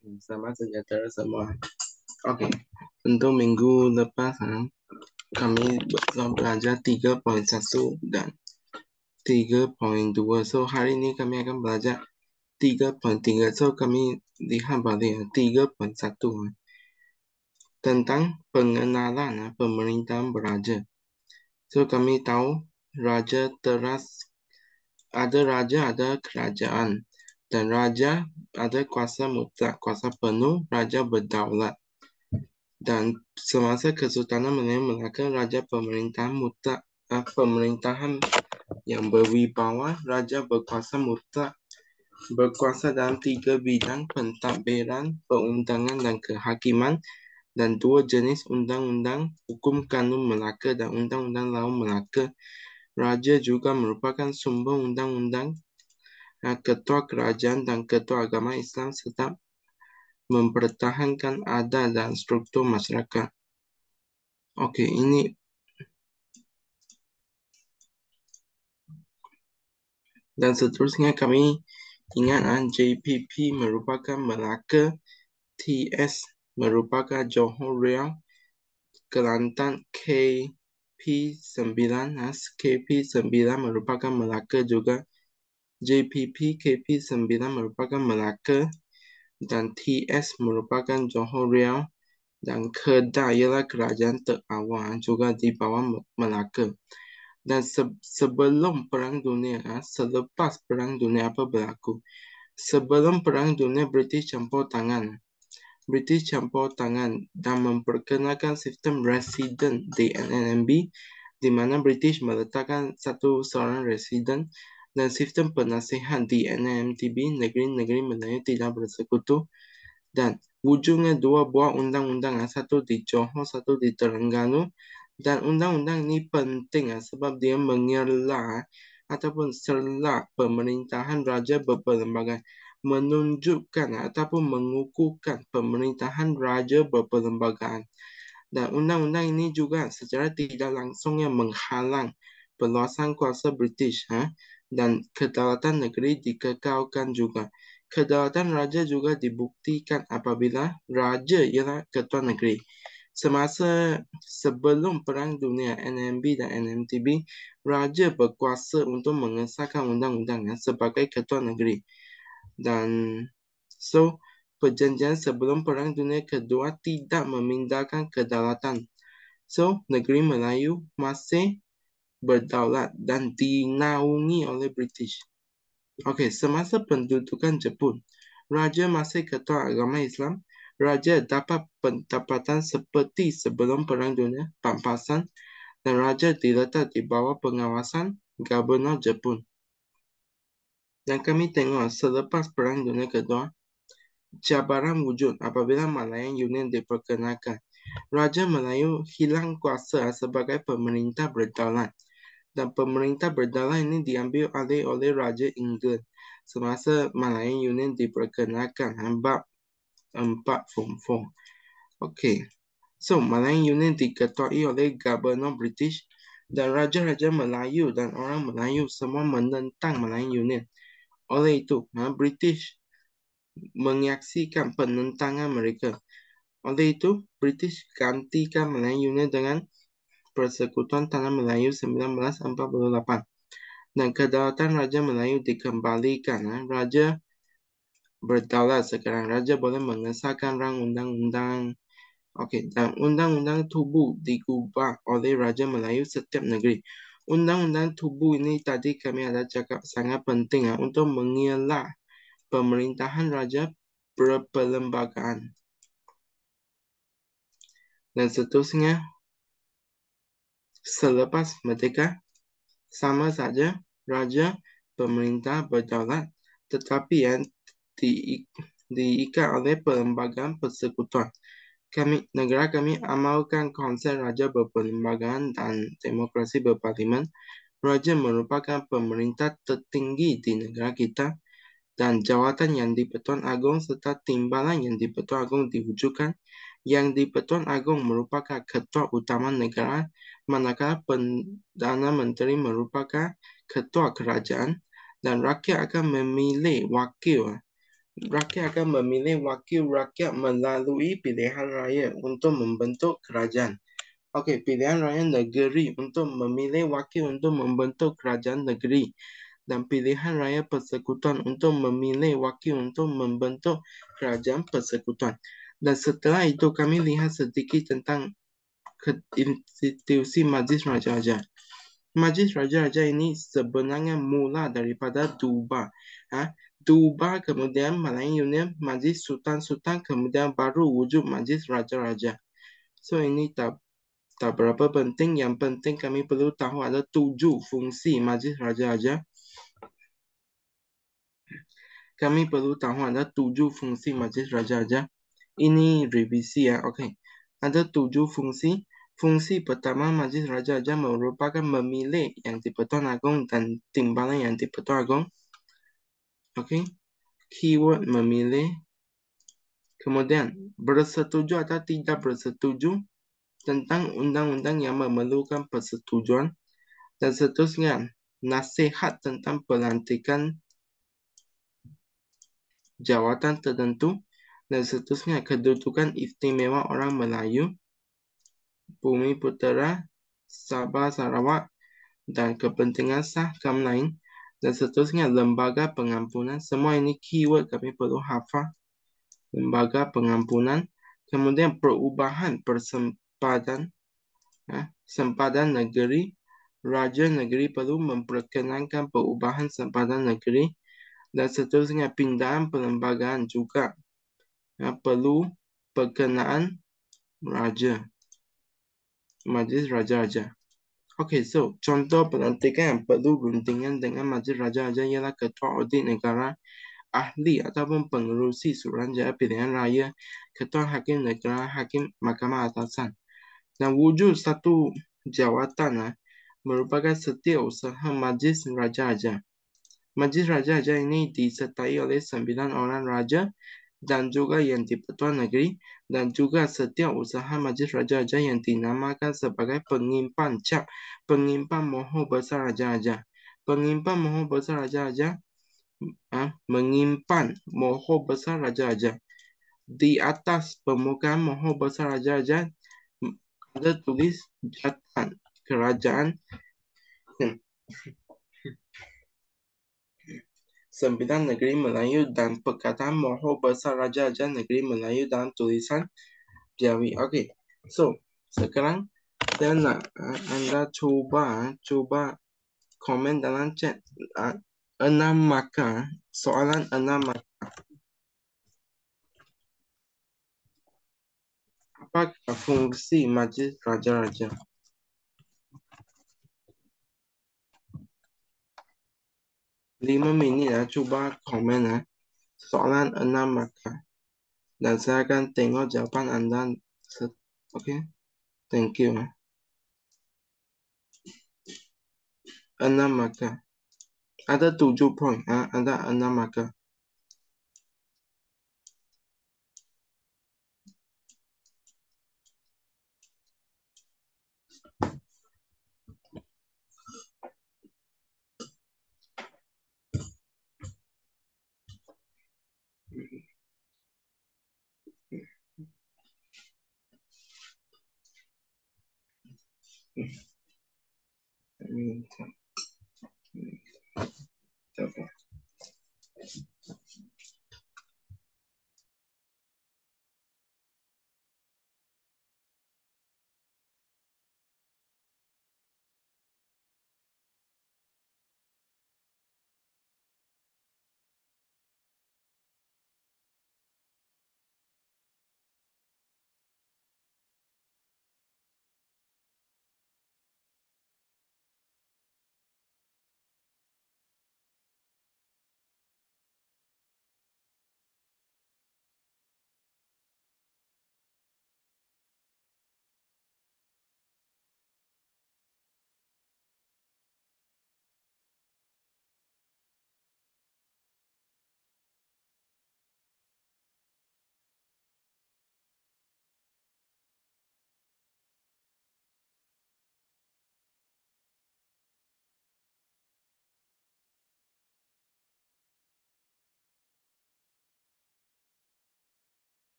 Selamat sejahtera semua. Oke, untuk minggu lepas kami telah belajar 3.1 dan 3.2. So, hari ini kami akan belajar 3.3. So, kami lihat balik 3.1 tentang pengenalan pemerintahan beraja. So, kami tahu raja teras, ada raja, ada kerajaan. Dan raja ada kuasa mutlak, kuasa penuh, raja berdaulat. Dan semasa Kesultanan Melaka, raja pemerintahan mutlak, pemerintahan yang berwibawa, raja berkuasa mutlak, berkuasa dalam 3 bidang: pentadbiran, perundangan dan kehakiman, dan 2 jenis undang-undang: hukum kanun Melaka dan undang-undang laut Melaka. Raja juga merupakan sumber undang-undang, ketua kerajaan dan ketua agama Islam, serta mempertahankan adat dan struktur masyarakat. Oke, ini dan seterusnya kami ingat JPP merupakan Melaka, TS merupakan Johor Riau, Kelantan, KP9 merupakan Melaka juga, JPP KP9 merupakan Melaka, dan TS merupakan Johor Riau, dan Kedah ialah kerajaan terawal juga di bawah Melaka. Dan sebelum Perang Dunia, selepas Perang Dunia apa berlaku? Sebelum Perang Dunia, British campur tangan dan memperkenalkan sistem resident di NNMB, di mana British meletakkan seorang resident, dan sistem penasihat di NNMTB, negeri-negeri Melayu tidak bersekutu. Dan wujudnya 2 buah undang-undang, satu di Johor, satu di Terengganu. Dan undang-undang ini penting sebab dia mengelak ataupun selak pemerintahan raja berperlembagaan, menunjukkan ataupun mengukuhkan pemerintahan raja berperlembagaan. Dan undang-undang ini juga secara tidak langsung yang menghalang perluasan kuasa British dan kedaulatan negeri dikekalkan juga. Kedaulatan raja juga dibuktikan apabila raja ialah ketua negeri. Semasa sebelum Perang Dunia, NMB dan NMTB, raja berkuasa untuk mengesahkan undang-undang sebagai ketua negeri. Dan perjanjian sebelum Perang Dunia Kedua tidak memindahkan kedaulatan. So, negeri Melayu masih berdaulat dan dinaungi oleh British. Okey, semasa pendudukan Jepun, raja masih ketua agama Islam. Raja dapat pendapatan seperti sebelum Perang Dunia, pampasan, dan raja diletak di bawah pengawasan Gubernur Jepun. Dan kami tengok selepas Perang Dunia Kedua, cabaran wujud apabila Malayan Union diperkenalkan. Raja Melayu hilang kuasa sebagai pemerintah berdaulat. Dan pemerintah berdaulat ini diambil alih oleh Raja England semasa Malayan Union diperkenalkan bab 4 Form 4. Okey. So, Malayan Union diketuai oleh Gubernur British, dan raja-raja Melayu dan orang Melayu semua menentang Malayan Union. Oleh itu, British menyaksikan penentangan mereka. Oleh itu, British gantikan Malayan Union dengan Persekutuan Tanah Melayu 1948. Dan kedaulatan Raja Melayu dikembalikan. Raja berdaulat sekarang. Raja boleh mengesahkan rang undang-undang. Okey, dan undang-undang tubuh digubah oleh Raja Melayu setiap negeri. Undang-undang tubuh ini tadi kami ada cakap sangat penting untuk mengelak pemerintahan raja berperlembagaan. Dan seterusnya, selepas merdeka, sama saja raja pemerintah berdaulat, tetapi yang diikat oleh perlembagaan persekutuan. Negara kami amalkan konsep raja berperlembagaan dan demokrasi berparlimen. Raja merupakan pemerintah tertinggi di negara kita, dan jawatan yang di-Pertuan Agong serta timbalan yang di-Pertuan Agong diwujudkan. Yang di-Pertuan Agong merupakan ketua utama negara, manakala Perdana Menteri merupakan ketua kerajaan, dan rakyat akan memilih wakil Rakyat akan memilih wakil rakyat melalui pilihan raya untuk membentuk kerajaan. Okey, pilihan raya negeri untuk memilih wakil untuk membentuk kerajaan negeri. Dan pilihan raya persekutuan untuk memilih wakil untuk membentuk kerajaan persekutuan. Dan setelah itu kami lihat sedikit tentang institusi Majlis Raja-Raja. Majlis Raja-Raja ini sebenarnya mula daripada Duba. Duba kemudian Malayan Union, Majlis Sultan-Sultan, kemudian baru wujud Majlis Raja-Raja. So ini tak berapa penting. Yang penting kami perlu tahu ada 7 fungsi Majlis Raja-Raja. Kami perlu tahu ada 7 fungsi Majlis Raja-Raja. Ini revisi ya, okey. Ada 7 fungsi. Fungsi pertama Majlis Raja-Raja merupakan memilih yang di-Pertuan Agong dan timbalan yang di-Pertuan Agong. Okey. Keyword memilih. Kemudian bersetuju atau tidak bersetuju tentang undang-undang yang memerlukan persetujuan. Dan seterusnya nasihat tentang pelantikan jawatan tertentu. Dan seterusnya kedudukan istimewa orang Melayu, Bumi Putera, Sabah Sarawak, dan kepentingan sah kaum lain. Dan seterusnya lembaga pengampunan. Semua ini keyword kami perlu hafal. Lembaga pengampunan. Kemudian perubahan persempadan, sempadan negeri. Raja negeri perlu memperkenankan perubahan sempadan negeri. Dan seterusnya pindahan perlembagaan juga perlu perkenaan raja, Majlis Raja-Raja. Okey, so contoh pelantikan yang perlu rundingan dengan Majlis Raja-Raja ialah Ketua Audit Negara, Ahli ataupun Pengerusi Suruhanjaya Pilihan Raya, Ketua Hakim Negara, Hakim Mahkamah Atasan. Dan wujud satu jawatan merupakan setiausaha Majlis Raja-Raja. Majlis Raja-Raja ini disertai oleh 9 orang raja dan juga yang di-Pertuan Negeri dan juga setiausaha Majlis Raja-Raja yang dinamakan sebagai penyimpan cap, penyimpan mohon besar Raja-Raja. Penyimpan mohon besar Raja-Raja menyimpan mohon besar Raja-Raja. Di atas permukaan mohon besar Raja-Raja ada tulis jawatan kerajaan 9 negeri Melayu dan perkataan mohon besar Raja-Raja negeri Melayu dalam tulisan Jawi. Okey, so sekarang saya nak anda cuba komen dalam chat 6 markah, soalan 6 markah. Apakah fungsi Majlis Raja-Raja? Lima minit cuba komen soalan 6 markah. Dan saya akan tengok jawapan anda. Okey, thank you. 6 markah. Ada 7 poin, ada 6 markah.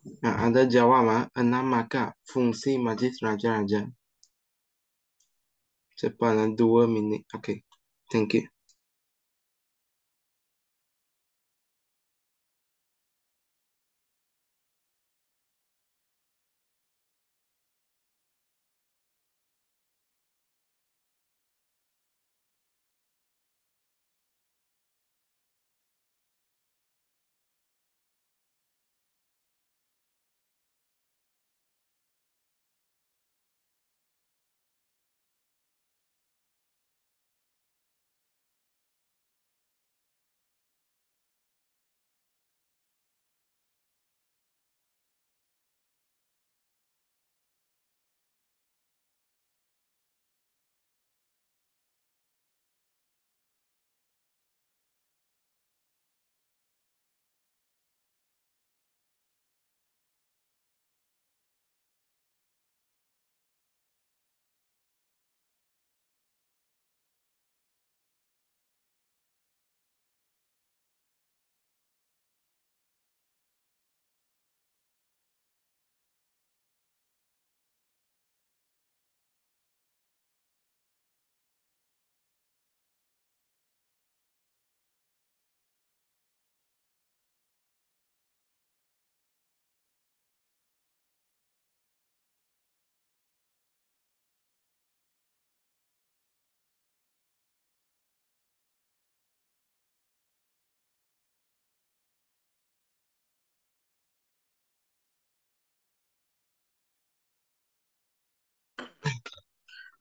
Nah, ada jawaban 6 maka fungsi majlis raja-raja. Cepatlah 2 minit. Oke, thank you.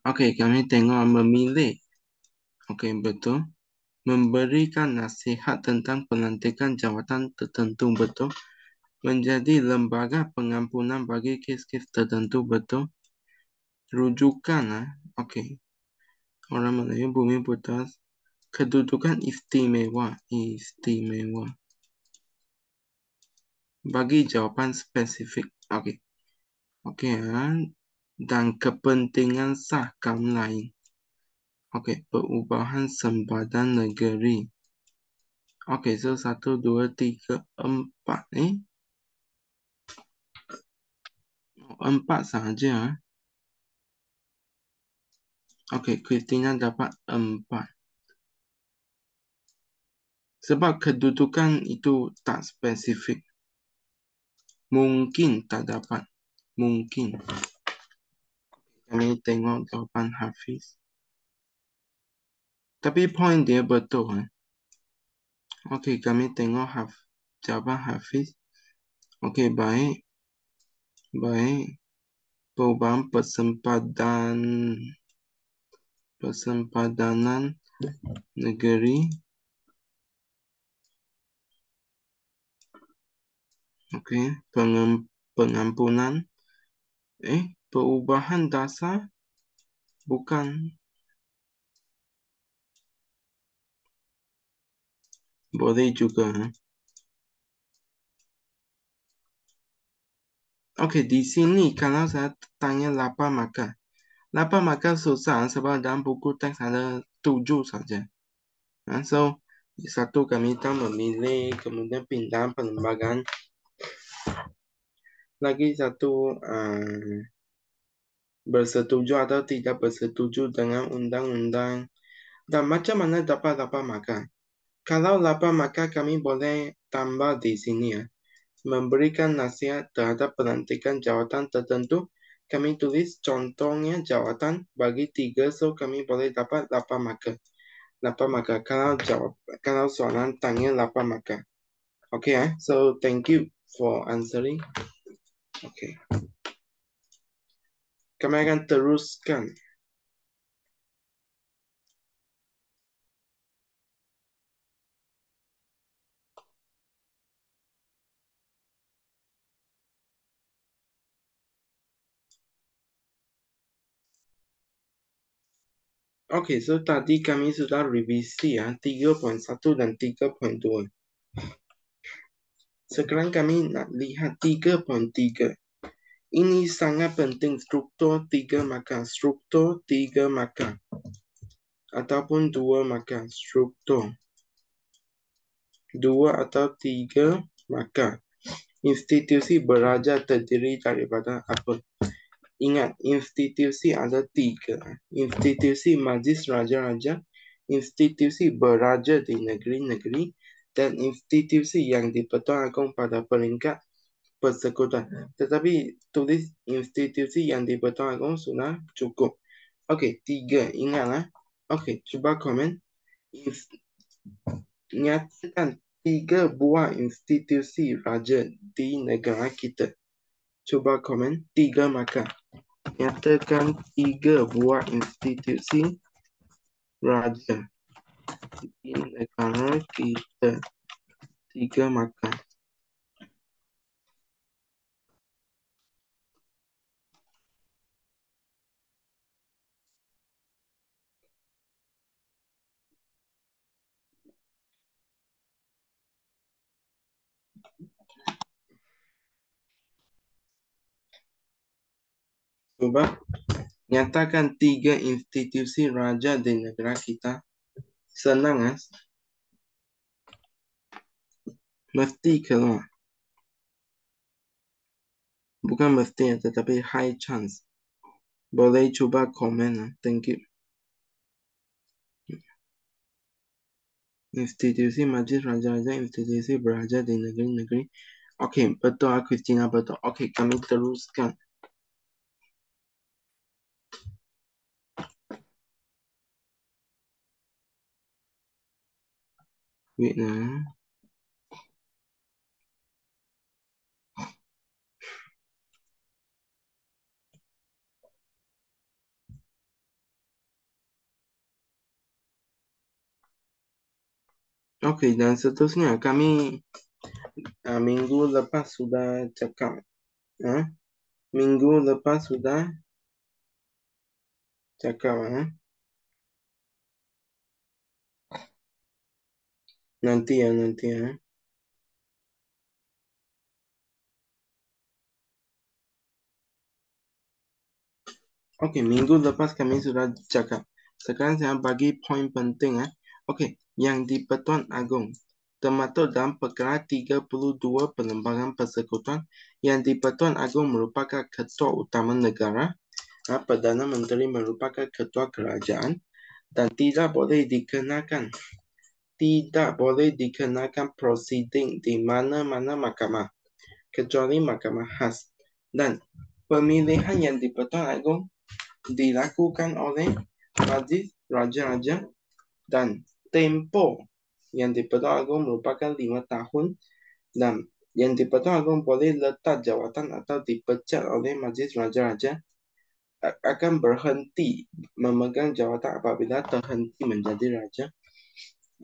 Oke, kami tengok memilih. Oke, betul. Memberikan nasihat tentang pelantikan jawatan tertentu, betul. Menjadi lembaga pengampunan bagi kes-kes tertentu, betul. Rujukan, oke. Orang Melayu bumi putra. Kedudukan istimewa, istimewa. Bagi jawapan spesifik, oke. Oke, dan kepentingan sah kaum lain. Oke, perubahan sempadan negeri. Oke, so 1, 2, 3, 4. 4 saja. Oke, Christina dapat 4. Sebab kedudukan itu tak spesifik. Mungkin tak dapat. Mungkin. Kami tengok jawapan Hafiz. Tapi poin dia betul. Oke, kami tengok jawapan Hafiz. Oke, baik. Baik. Perubahan persempadanan negeri. Oke, pengampunan. Perubahan dasar bukan. Boleh juga. Oke, di sini kalau saya tanya 8 maka. 8 maka susah sebab dalam buku teks ada 7 saja. So, satu kami tak memilih, kemudian pindah pelembagaan. Lagi satu bersetuju atau tidak bersetuju dengan undang-undang. Dan macam mana dapat 8 maka? Kalau 8 maka kami boleh tambah di sini ya. Memberikan nasihat terhadap pelantikan jawatan tertentu. Kami tulis contohnya jawatan bagi 3, so kami boleh dapat 8 maka. 8 maka kalau soalan tanya 8 maka. Okay, so thank you for answering. Okay. Kami akan teruskan. Oke, so tadi kami sudah revisi ya 3.1 dan 3.2. Sekarang kami nak lihat 3.3. Ini sangat penting struktur 3 maka. Struktur 3 maka. Ataupun 2 maka. Struktur 2 atau 3 maka. Institusi beraja terdiri daripada apa? Ingat, institusi ada 3. Institusi majlis raja-raja, institusi beraja di negeri-negeri, dan institusi yang di-Pertuan Agong pada peringkat persekutuan. Tetapi tulis institusi yang di-Pertuan Agong sudah cukup. Okey, 3. Ingatlah. Okey, cuba komen. Nyatakan 3 buah institusi raja di negara kita. Cuba komen 3 markah. Nyatakan 3 buah institusi raja di negara kita. 3 markah. Cuba nyatakan 3 institusi raja di negara kita. Senang, mesti keluar. Bukan mesti, tetapi high chance. Boleh cuba komen. Thank you. Institusi majlis raja-raja, institusi beraja di negeri-negeri. Okey, betul, Christina, betul. Okey, kami teruskan. Wait lah. Okey, dan seterusnya kami minggu lepas sudah cakap. Minggu lepas sudah cakap. Nanti ya. Okey, minggu lepas kami sudah cakap. Sekarang saya bagi poin penting. Okey, yang di Pertuan Agong termaktub dalam perkara 32 Perlembagaan Persekutuan, yang di Pertuan Agong merupakan ketua utama negara, Perdana Menteri merupakan ketua kerajaan, dan tidak boleh dikenakan prosiding di mana-mana mahkamah kecuali mahkamah khas, dan pemilihan yang di Pertuan Agong dilakukan oleh majlis raja-raja, dan tempoh yang di Pertuan Agong merupakan 5 tahun, dan yang di Pertuan Agong boleh letak jawatan atau dipecat oleh majlis raja-raja, akan berhenti memegang jawatan apabila terhenti menjadi raja.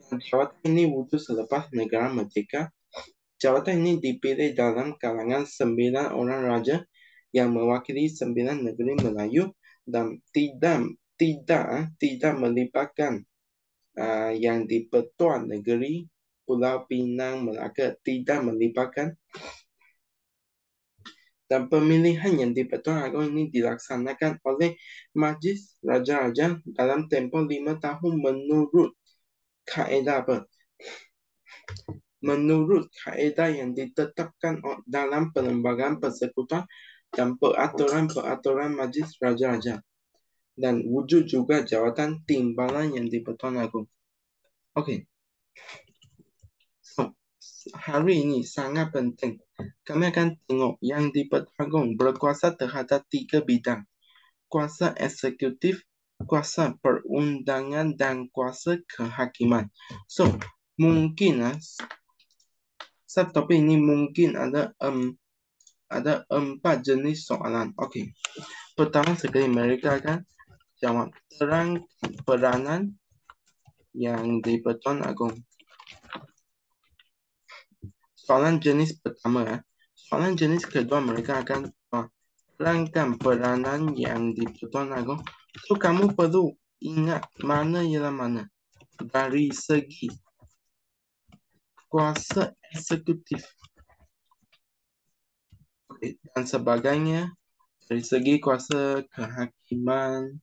Jawatan ini wujud selepas negara merdeka. Jawatan ini dipilih dalam kalangan 9 orang raja yang mewakili 9 negeri Melayu, dan tidak melibatkan yang di Pertuan Negeri Pulau Pinang, Melaka, tidak melibatkan. Dan pemilihan yang di Pertuan Agong ini dilaksanakan oleh majlis raja-raja dalam tempoh 5 tahun menurut kaedah yang ditetapkan dalam Perlembagaan Persekutuan dan peraturan majlis raja-raja, dan wujud juga jawatan timbalan yang di Pertuan Agong. Okey. So, hari ini sangat penting. Kami akan tengok yang di Pertuan Agong berkuasa terhadap 3 bidang. Kuasa eksekutif, kuasa perundangan, dan kuasa kehakiman. So, mungkin subtopik ini mungkin ada 4 jenis soalan. Okey. Pertama sekali mereka akan jawab terang peranan yang di Pertuan Agong. Soalan jenis pertama. Soalan jenis kedua mereka akan terangkan peranan yang di Pertuan Agong. So, kamu perlu ingat mana ialah mana. Dari segi kuasa eksekutif, dan sebagainya, dari segi kuasa kehakiman.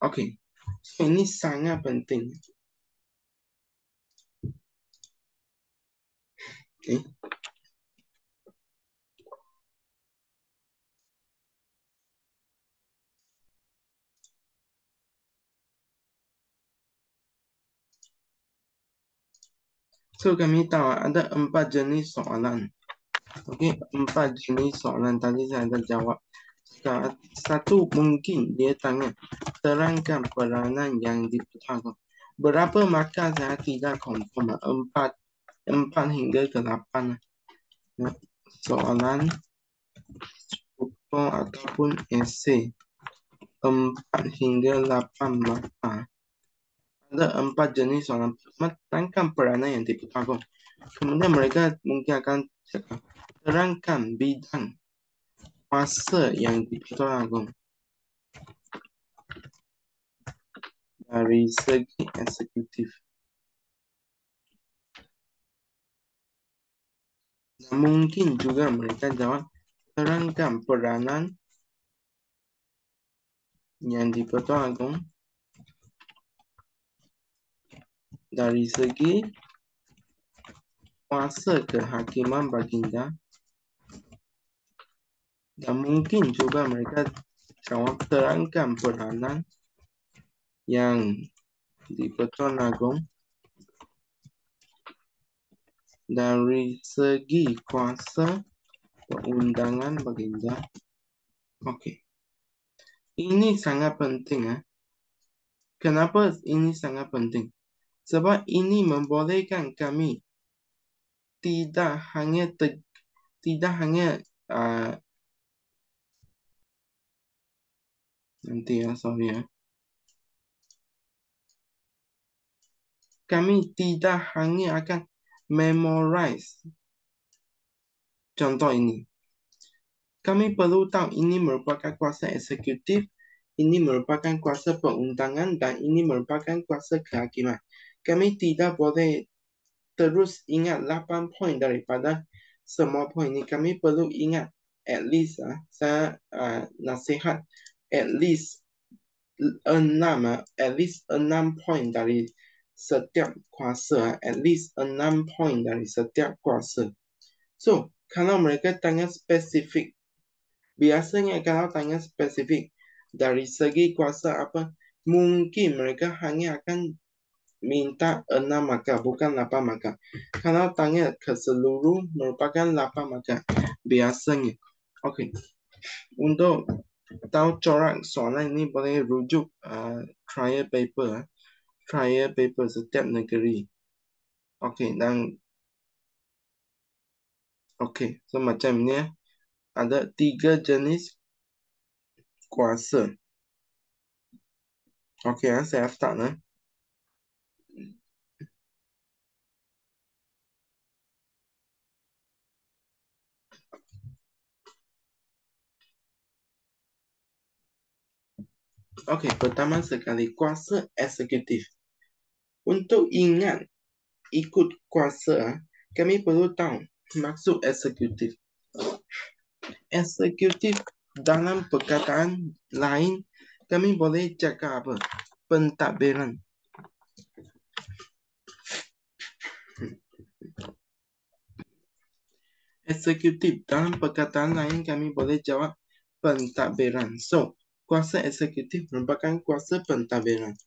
Okey, so ini sangat penting. So kami tahu ada 4 jenis soalan. Okey, 4 jenis soalan tadi saya dah jawab. Satu mungkin dia tanya terangkan peranan yang diperlukan. Berapa markah saya tidak confirm. 4 hingga ke 8. Soalan soal ataupun esei 4 hingga 8 markah. Ada 4 jenis soalan. Terangkan peranan yang diperlukan. Kemudian mereka mungkin akan cakap terangkan bidang masa yang diperlukan dari segi eksekutif. Dan mungkin juga mereka jawab terangkan peranan yang diperlukan dari segi kuasa kehakiman baginda. Dan mungkin juga mereka jawab terangkan peranan yang diperlukan dari segi kuasa perundangan baginda. Okey. Ini sangat penting. Kenapa ini sangat penting? Sebab ini membolehkan kami tidak hanya nanti sorry. Kami tidak hanya akan memorize contoh ini. Kami perlu tahu ini merupakan kuasa eksekutif, ini merupakan kuasa perundangan, dan ini merupakan kuasa kehakiman. Kami tidak boleh terus ingat 8 poin daripada semua poin ini. Kami perlu ingat at least, saya nasihat at least 6 poin dari setiap kuasa. At least 6 poin dari setiap kuasa. So, kalau mereka tanya spesifik, biasanya kalau tanya spesifik dari segi kuasa apa, mungkin mereka hanya akan minta 6 markah, bukan 8 markah. Kalau tanya keseluruh merupakan 8 markah biasanya. Okey. Untuk tahu corak soalan ini boleh rujuk trial paper setiap negeri. Okey, dan okey, so macam ni ada 3 jenis kuasa. Okey, saya start. Okey, pertama sekali kuasa eksekutif. Untuk ingat ikut kuasa, kami perlu tahu maksud eksekutif. Eksekutif dalam perkataan lain, kami boleh cakap apa? Pentadbiran. Eksekutif dalam perkataan lain, kami boleh jawab pentadbiran. So, kuasa eksekutif merupakan kuasa pentadbiran.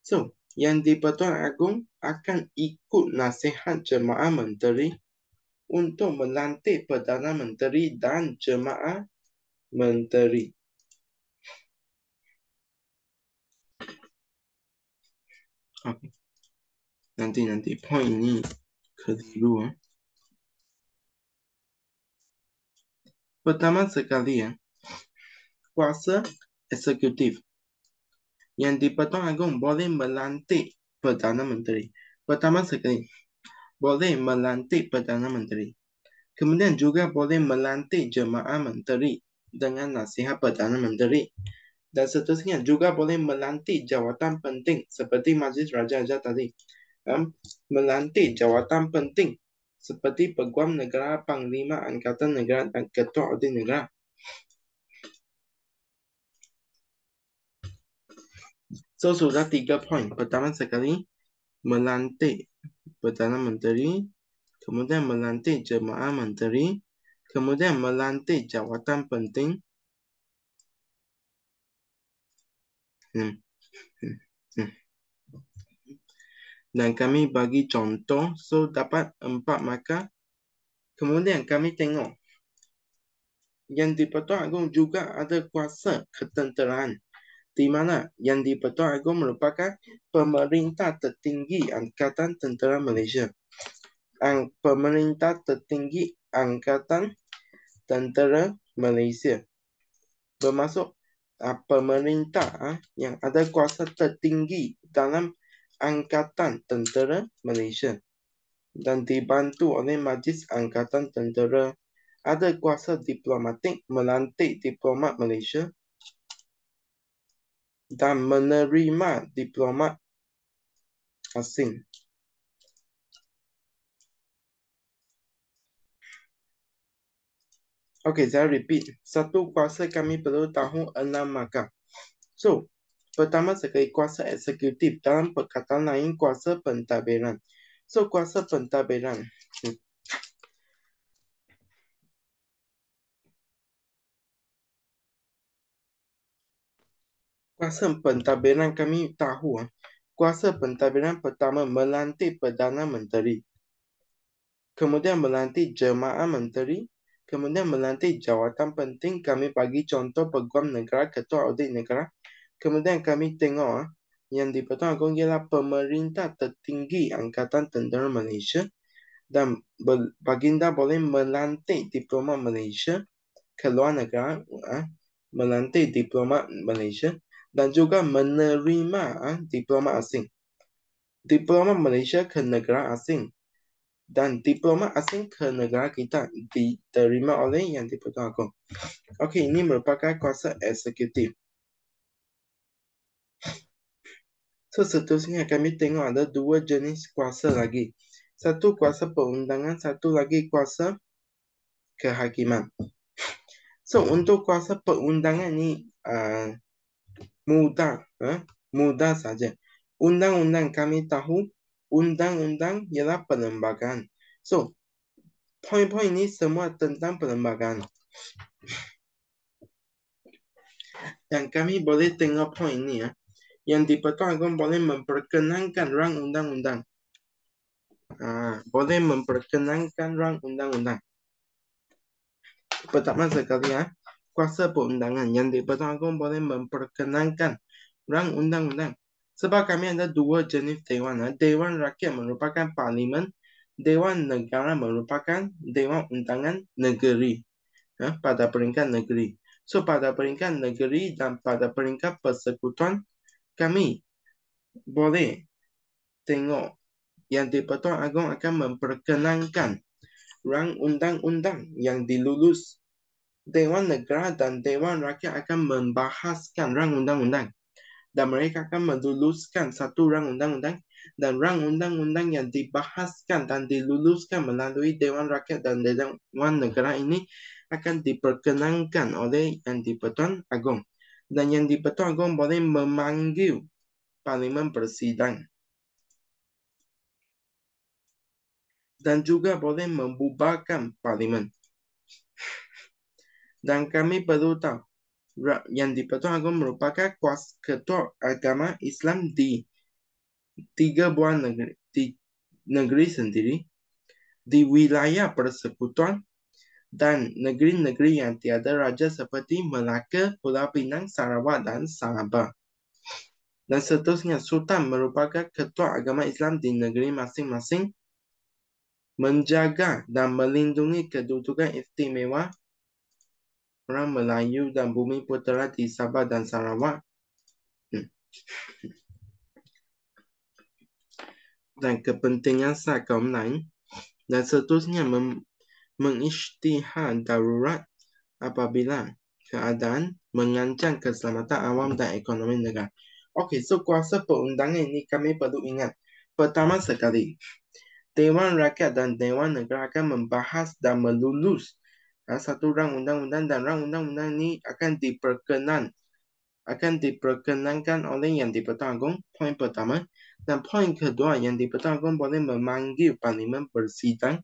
So, yang di-Pertuan Agong akan ikut nasihat Jemaah Menteri untuk melantik Perdana Menteri dan Jemaah Menteri. Okay. Nanti poin ini keliru. Pertama sekali, kuasa eksekutif. Yang di-Pertuan Agong boleh melantik Perdana Menteri. Pertama sekali, boleh melantik Perdana Menteri. Kemudian juga boleh melantik Jemaah Menteri dengan nasihat Perdana Menteri. Dan seterusnya juga boleh melantik jawatan penting seperti Majlis Raja-Raja tadi. Melantik jawatan penting seperti Peguam Negara, Panglima Angkatan Negara, dan Ketua Audit Negara. So, sudah 3 poin. Pertama sekali, melantik Perdana Menteri, kemudian melantik Jemaah Menteri, kemudian melantik jawatan penting. Dan kami bagi contoh, so dapat 4 markah. Kemudian kami tengok yang di-Pertuan Agong juga ada kuasa ketenteraan, di mana yang di-Pertuan Agong merupakan pemerintah tertinggi Angkatan Tentera Malaysia. Pemerintah tertinggi Angkatan Tentera Malaysia bermaksud pemerintah yang ada kuasa tertinggi dalam Angkatan Tentera Malaysia dan dibantu oleh Majlis Angkatan Tentera, ada kuasa diplomatik melantik diplomat Malaysia dan menerima diplomat asing. Okey, saya repeat. Satu kuasa kami perlu tahu 6 markah. So, pertama sekali kuasa eksekutif, dalam perkataan lain kuasa pentadbiran. So, kuasa pentadbiran. Kuasa pentadbiran kami tahu. Kuasa pentadbiran pertama melantik Perdana Menteri. Kemudian melantik Jemaah Menteri. Kemudian melantik jawatan penting. Kami bagi contoh Peguam Negara, Ketua Audit Negara. Kemudian kami tengok yang di-Pertuan Agong ialah pemerintah tertinggi Angkatan Tentera Malaysia. Dan baginda boleh melantik diplomat Malaysia ke luar negara, melantik diplomat Malaysia dan juga menerima diplomat asing. Diplomat Malaysia ke negara asing dan diplomat asing ke negara kita diterima oleh yang di-Pertuan Agong. Okey, ini merupakan kuasa eksekutif. So, seterusnya kami tengok ada 2 jenis kuasa lagi. Satu kuasa perundangan, satu lagi kuasa kehakiman. So, untuk kuasa perundangan ni mudah saja. Undang-undang kami tahu, undang-undang ialah perlembagaan. So, poin-poin ini semua tentang perlembagaan. Dan kami boleh tengok poin ini yang di-Pertuan Agong boleh memperkenankan rang undang-undang. Boleh memperkenankan rang undang-undang. Pertama sekali kuasa perundangan yang di-Pertuan Agong boleh memperkenankan rang undang-undang. Sebab kami ada 2 jenis Dewan. Dewan Rakyat merupakan Parlimen, Dewan Negara merupakan Dewan Undangan Negeri pada peringkat negeri. So, pada peringkat negeri dan pada peringkat persekutuan, kami boleh tengok yang di-Pertuan Agong akan memperkenankan rang undang-undang yang dilulus. Dewan Negara dan Dewan Rakyat akan membahaskan rang undang-undang dan mereka akan meluluskan satu rang undang-undang, dan rang undang-undang yang dibahaskan dan diluluskan melalui Dewan Rakyat dan Dewan Negara ini akan diperkenankan oleh yang di-Pertuan Agong, dan yang di-Pertuan Agong boleh memanggil Parlimen bersidang dan juga boleh membubarkan Parlimen. Dan kami perlu tahu yang di-Pertuan Agong merupakan ketua agama Islam di 3 buah negeri, di negeri sendiri, di wilayah persekutuan dan negeri-negeri yang tiada raja seperti Melaka, Pulau Pinang, Sarawak dan Sabah. Dan seterusnya, Sultan merupakan ketua agama Islam di negeri masing-masing, menjaga dan melindungi kedudukan istimewa orang Melayu dan Bumi Putera di Sabah dan Sarawak. Dan kepentingan sah kaum lain. Dan seterusnya mengisytihar darurat apabila keadaan mengancam keselamatan awam dan ekonomi negara. Okey, so kuasa perundangan ini kami perlu ingat. Pertama sekali, Dewan Rakyat dan Dewan Negara akan membahas dan melulus satu rang undang-undang, dan rang undang-undang ini akan diperkenankan oleh yang di-Pertuan Agong, poin pertama. Dan poin kedua, yang di-Pertuan Agong boleh memanggil Parlimen bersidang.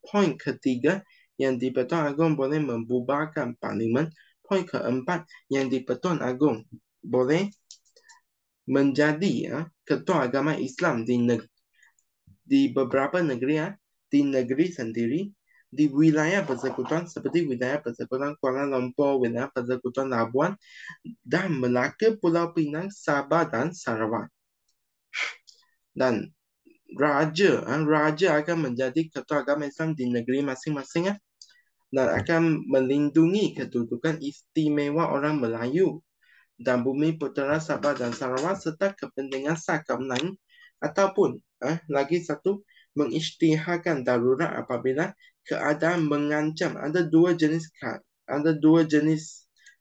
Poin ketiga, yang di-Pertuan Agong boleh membubarkan Parlimen. Poin keempat, yang di-Pertuan Agong boleh menjadi ketua agama Islam di beberapa negeri di negeri sendiri, di wilayah persekutuan seperti wilayah persekutuan Kuala Lumpur, wilayah persekutuan Labuan, dan Melaka, Pulau Pinang, Sabah dan Sarawak. Dan raja akan menjadi ketua agama Islam di negeri masing-masing dan akan melindungi kedudukan istimewa orang Melayu dan bumi putera Sabah dan Sarawak serta kepentingan sah kaum lain, ataupun lagi satu, mengisytiharkan darurat apabila keadaan mengancam. Ada dua jenis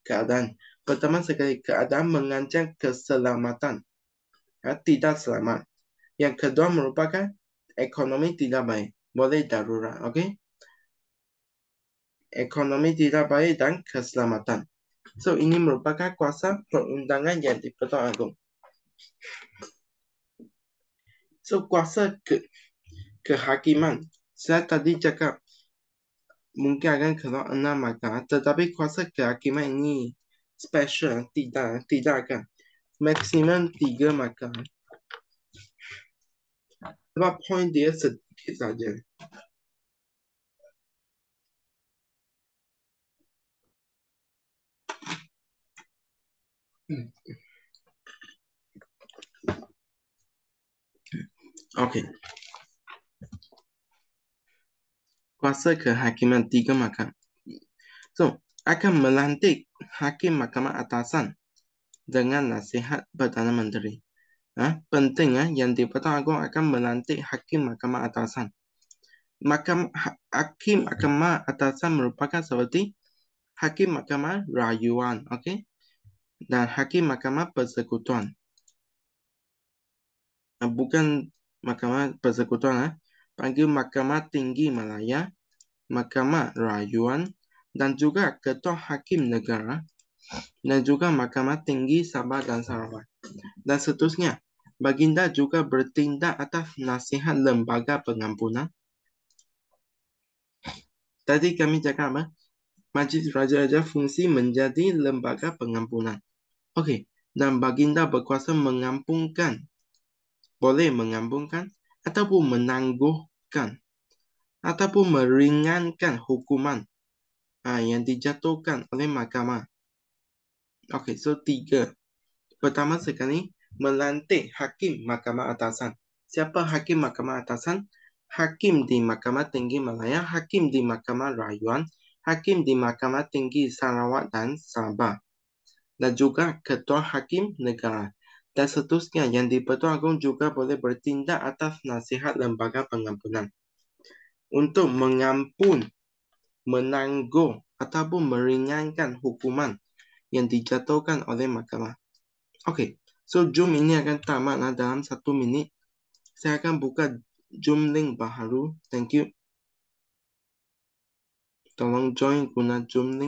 keadaan. Pertama sekali, keadaan mengancam keselamatan, tidak selamat. Yang kedua merupakan ekonomi tidak baik, boleh darurat, okey? Ekonomi tidak baik dan keselamatan. So, ini merupakan kuasa perundangan yang di Pertuan Agong. So, kuasa kehakiman. Saya tadi cakap mungkin akan keluar 6 mahkamah, tetapi kuasa kehakiman ini special, tidak akan. Maksimum 3 mahkamah. Sebab poin dia sedikit saja. Okey. Kuasa kehakiman 3 mahkamah. So, akan melantik hakim mahkamah atasan dengan nasihat Perdana Menteri. Penting yang di Pertuan Agong akan melantik hakim mahkamah atasan. Hakim mahkamah atasan merupakan seperti hakim mahkamah rayuan, okey? Dan hakim mahkamah persekutuan. Bukan mahkamah persekutuan, panggil Mahkamah Tinggi Malaya, Mahkamah Rayuan, dan juga Ketua Hakim Negara, dan juga Mahkamah Tinggi Sabah dan Sarawak. Dan seterusnya, Baginda juga bertindak atas nasihat lembaga pengampunan. Tadi kami cakap apa? Majlis Raja-Raja fungsi menjadi lembaga pengampunan. Okey, dan Baginda berkuasa mengampunkan, boleh mengampunkan ataupun menangguhkan ataupun meringankan hukuman yang dijatuhkan oleh mahkamah. Okey, so 3. Pertama sekali, melantik hakim mahkamah atasan. Siapa hakim mahkamah atasan? Hakim di Mahkamah Tinggi Malaya, hakim di Mahkamah Rayuan, hakim di Mahkamah Tinggi Sarawak dan Sabah, dan juga ketua hakim negara. Dan seterusnya, yang di Pertuan Agong juga boleh bertindak atas nasihat lembaga pengampunan untuk mengampun, menangguh ataupun meringankan hukuman yang dijatuhkan oleh mahkamah. Okey, so Zoom ini akan tamat dalam 1 minit. Saya akan buka Zoom link baru. Thank you. Tolong join guna Zoom link.